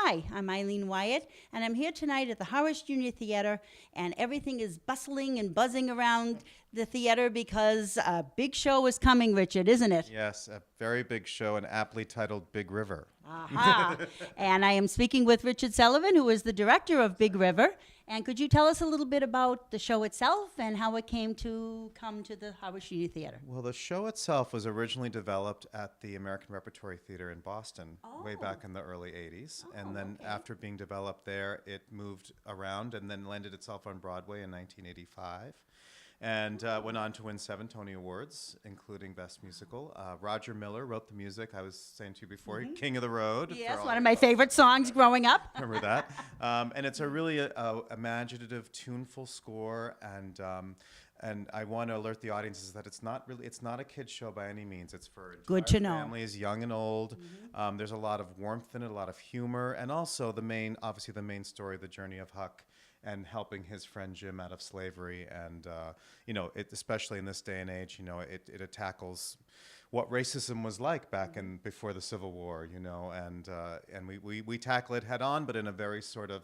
Hi, I'm Eileen Wyatt, and I'm here tonight at the Harwich Junior Theater, and everything is bustling and buzzing around the theater because a big show is coming, Richard, isn't it? Yes, a very big show and aptly titled Big River. Aha. And I am speaking with Richard Sullivan, who is the director of Big River. And could you tell us a little bit about the show itself and how it came to come to the Harwich Junior Theater? Well, the show itself was originally developed at the American Repertory Theater in Boston way back in the early 80s. And then after being developed there, it moved around and then landed itself on Broadway in 1985. And went on to win 7 Tony Awards, including Best Musical. Roger Miller wrote the music. I was saying to you before, King of the Road. Yes, one of my favorite songs growing up. Remember that? And it's a really imaginative, tuneful score, and I want to alert the audiences that it's not a kid's show by any means. It's for Good to know. families, young and old. There's a lot of warmth in it, a lot of humor, and also obviously the main story, the journey of Huck and helping his friend Jim out of slavery. And especially in this day and age, it tackles what racism was like back before the Civil War, and we tackle it head on, but in a very sort of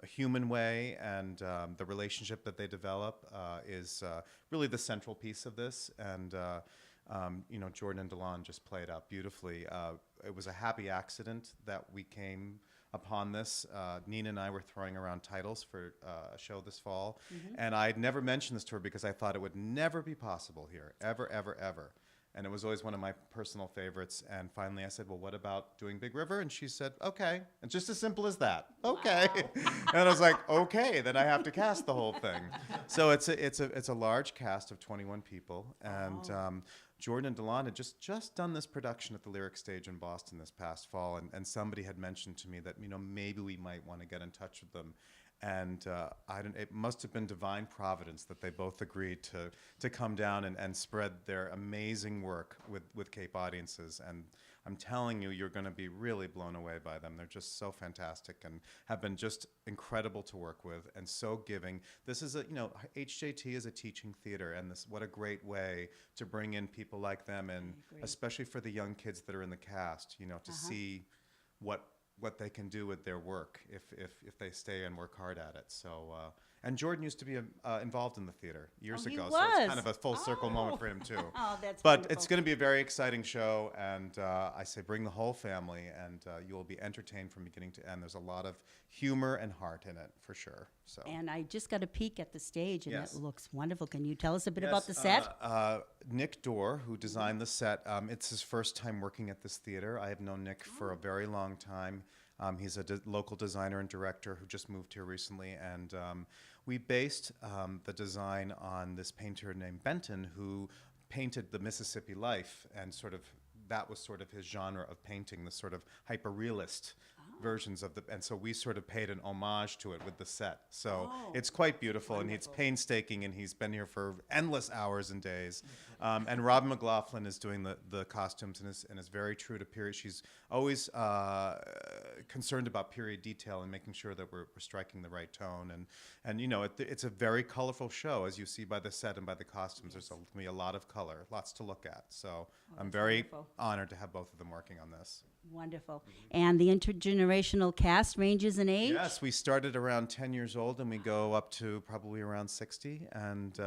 human way, and the relationship that they develop is really the central piece of this. And Jordan and Delon just play it out beautifully. It was a happy accident that we came upon this. Nina and I were throwing around titles for a show this fall, and I'd never mentioned this to her because I thought it would never be possible here, ever, ever, ever. And it was always one of my personal favorites. And finally I said, well, what about doing Big River? And she said, okay. And just as simple as that. Okay. Wow. And I was like, okay, then I have to cast the whole thing. So it's a large cast of 21 people. And Jordan and Delon had just done this production at the Lyric Stage in Boston this past fall. And somebody had mentioned to me that, maybe we might want to get in touch with them. And it must have been divine providence that they both agreed to come down and spread their amazing work with Cape audiences. And I'm telling you, you're going to be really blown away by them. They're just so fantastic and have been just incredible to work with and so giving. This is HJT is a teaching theater, and what a great way to bring in people like them, and especially for the young kids that are in the cast, to see what they can do with their work if they stay and work hard at it. So, and Jordan used to be involved in the theater years ago, so it's kind of a full circle moment for him too. Oh, that's But wonderful. it's going to be a very exciting show, and I say bring the whole family, and you will be entertained from beginning to end. There's a lot of humor and heart in it, for sure. So. And I just got a peek at the stage, and Yes. it looks wonderful. Can you tell us a bit about the set? Nick Dorr, who designed the set, it's his first time working at this theater. I have known Nick for a very long time. He's a local designer and director who just moved here recently, and we based the design on this painter named Benton, who painted the Mississippi Life, and that was sort of his genre of painting, the sort of hyper-realist versions of and so we sort of paid an homage to it with the set. So it's quite beautiful, and it's painstaking, and he's been here for endless hours and days. And Robin McLaughlin is doing the costumes, and is very true to period. She's always concerned about period detail and making sure that we're striking the right tone. And it's a very colorful show, as you see by the set and by the costumes. There's going to be a lot of color, lots to look at. So I'm very honored to have both of them working on this. Wonderful. And the intergenerational cast ranges in age? Yes, we started around 10 years old, and we go up to probably around 60. And,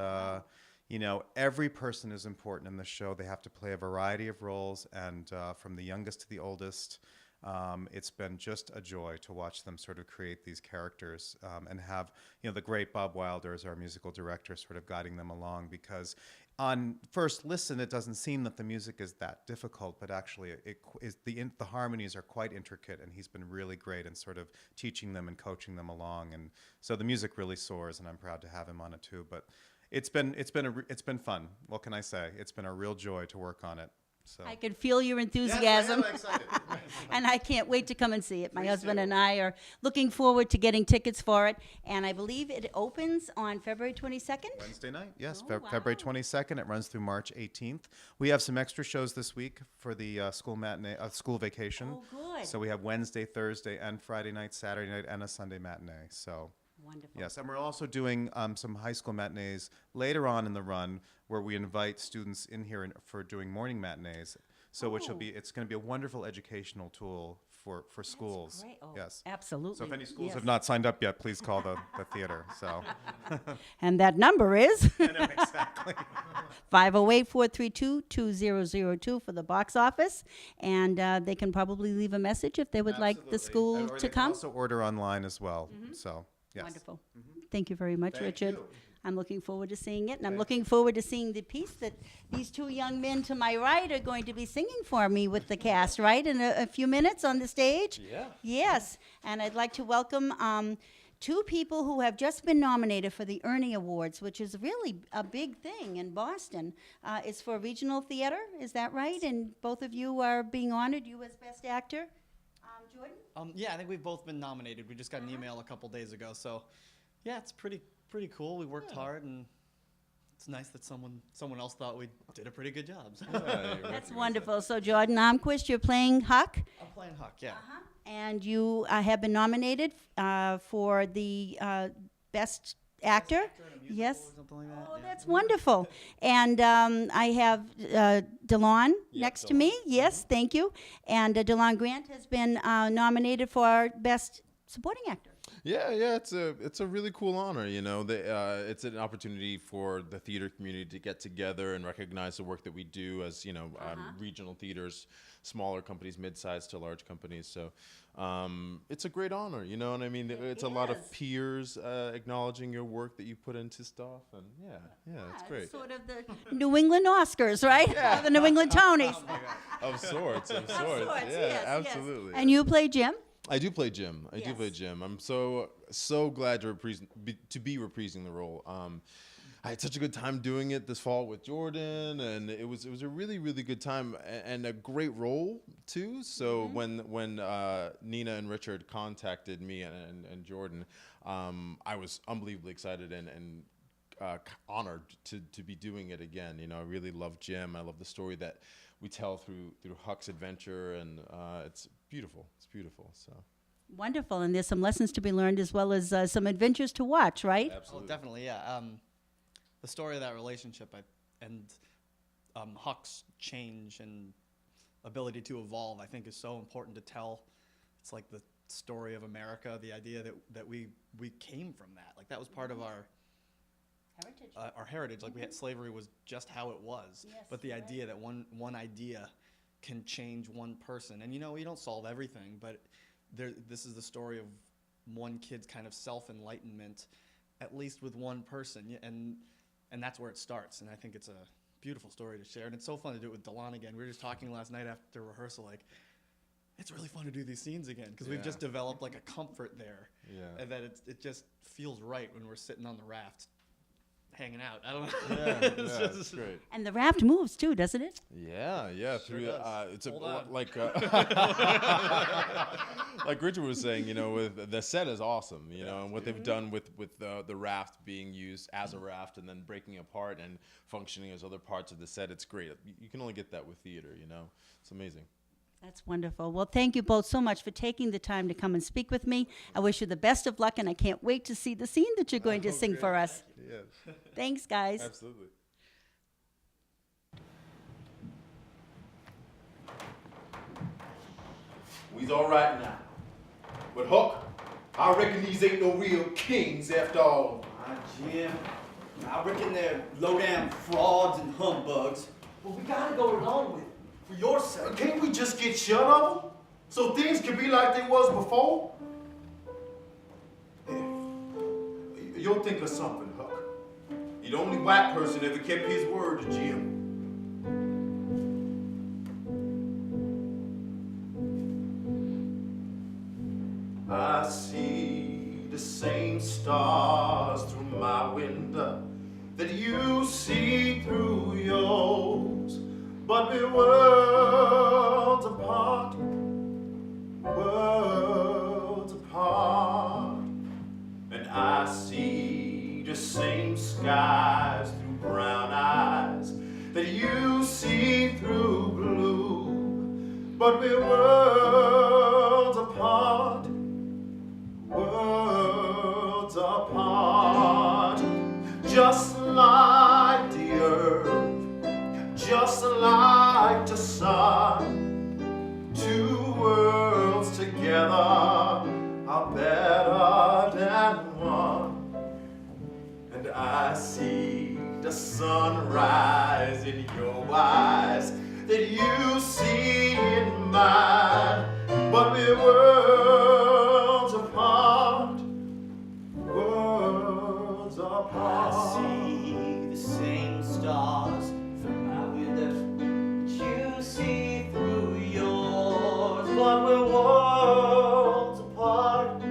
every person is important in the show. They have to play a variety of roles, and from the youngest to the oldest. It's been just a joy to watch them sort of create these characters, and have, the great Bob Wilder as our musical director sort of guiding them along, because on first listen, it doesn't seem that the music is that difficult, but actually the harmonies are quite intricate, and he's been really great in sort of teaching them and coaching them along. And so the music really soars, and I'm proud to have him on it too. But it's been fun. What can I say? It's been a real joy to work on it. So. I can feel your enthusiasm. Yes, I am excited. And I can't wait to come and see it. My husband and I are looking forward to getting tickets for it. And I believe it opens on February 22nd? Wednesday night, yes, Oh, February wow. 22nd. It runs through March 18th. We have some extra shows this week for the school vacation. Oh, good. So we have Wednesday, Thursday, and Friday night, Saturday night, and a Sunday matinee. So. Wonderful. Yes, and we're also doing some high school matinees later on in the run, where we invite students in here for doing morning matinees. So it's going to be a wonderful educational tool for schools. Great. Oh, Yes. absolutely. So if any schools Yes. have not signed up yet, please call the theater. So And that number is I know exactly. 508-432-2002 for the box office. And they can probably leave a message if they would like the school Or to they can come. also order online as well. So yes. Wonderful. Thank you very much, Thank Richard. you. I'm looking forward to seeing it, and I'm looking forward to seeing the piece that these two young men to my right are going to be singing for me with the cast, right, in a few minutes on the stage? Yeah. Yes, and I'd like to welcome two people who have just been nominated for the Ernie Awards, which is really a big thing in Boston. It's for regional theater, is that right? And both of you are being honored, you as Best Actor. Jordan? Yeah, I think we've both been nominated. We just got an email a couple days ago, so yeah, it's pretty cool. We worked hard, and it's nice that someone else thought we did a pretty good job. So. That's wonderful. So Jordan Almquist, you're playing Huck, I'm playing Huck, yeah. and you have been nominated for the Best Actor. Yes. Or something like that. Oh, yeah. that's wonderful. And I have DeLon next to me. Yes, thank you. And DeLon Grant has been nominated for Best Supporting Actor. Yeah, it's a really cool honor. You know, it's an opportunity for the theater community to get together and recognize the work that we do as regional theaters, smaller companies, mid-sized to large companies. So it's a great honor. You know what I mean? It's a lot is. of peers acknowledging your work that you put into stuff, and it's great. It's sort of the New England Oscars, right? Or the New England Tonys. Of sorts. Yes, Absolutely. And you play Jim? I do play Jim. I do play Yes. Jim. I'm so glad to be reprising the role. I had such a good time doing it this fall with Jordan, and it was a really, really good time and a great role too. So when Nina and Richard contacted me and Jordan, I was unbelievably excited and honored to be doing it again. You know, I really love Jim. I love the story that we tell through Huck's adventure, and it's beautiful. It's beautiful. So Wonderful. And there's some lessons to be learned as well as some adventures to watch, right? Oh, definitely, yeah. The story of that relationship and Huck's change and ability to evolve, I think, is so important to tell. It's like the story of America, the idea that we came from that. Like, that was part of our heritage. Like, we had slavery was just how it was. Yes, But the you're idea that one idea can change one person. And, you know, you don't solve everything, but this is the story of one kid's kind of self-enlightenment, at least with one person. And that's where it starts. And I think it's a beautiful story to share. And it's so fun to do it with DeLon again. We were just talking last night after rehearsal, like, it's really fun to do these scenes again because we've just developed like a comfort there. Yeah. And that it just feels right when we're sitting on the raft hanging out. I don't know. It's great. And the raft moves too, doesn't it? Yeah. Sure Through does. it's Hold a on. like like Richard was saying, you know, with the set is awesome, you know, and what they've done with the raft being used as a raft and then breaking apart and functioning as other parts of the set. It's great. You can only get that with theater, you know. It's amazing. That's wonderful. Well, thank you both so much for taking the time to come and speak with me. I wish you the best of luck, and I can't wait to see the scene that you're going to sing for us. Yes. Thanks, guys. Absolutely. We's all right now. But Huck, I reckon these ain't no real kings after all. Jim, I reckon they're low-down frauds and humbugs. But we gotta go along with it, for your sake. Can't we just get shut of them? So things can be like they was before? Here, you'll think of something, Huck. You're the only white person ever kept his word to Jim. I see the same stars through my window that you see through yours, but we're worlds apart, worlds apart. And I see the same skies through brown eyes that you see through blue, but we're worlds apart, worlds apart. Just like the earth, just like the sun, two worlds together we're worlds apart, worlds apart. I see the same stars through my window that you see through yours, but we're worlds apart,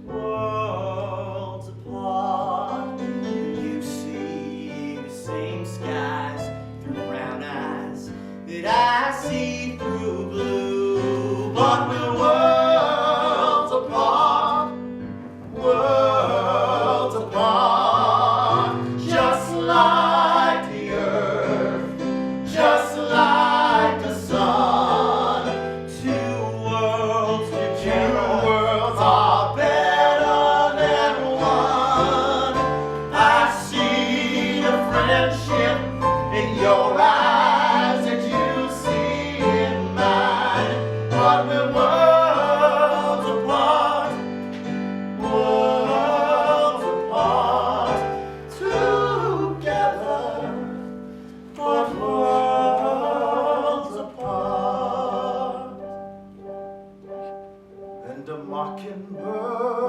worlds apart. You see the same skies through brown eyes that I see through blue, but we're worlds apart, worlds apart. Just like the earth, just like the sun, two worlds together are better than one. I see the friendship in your eyes that you see in mine, but we're worlds apart, worlds apart, together, but worlds apart. And a mockingbird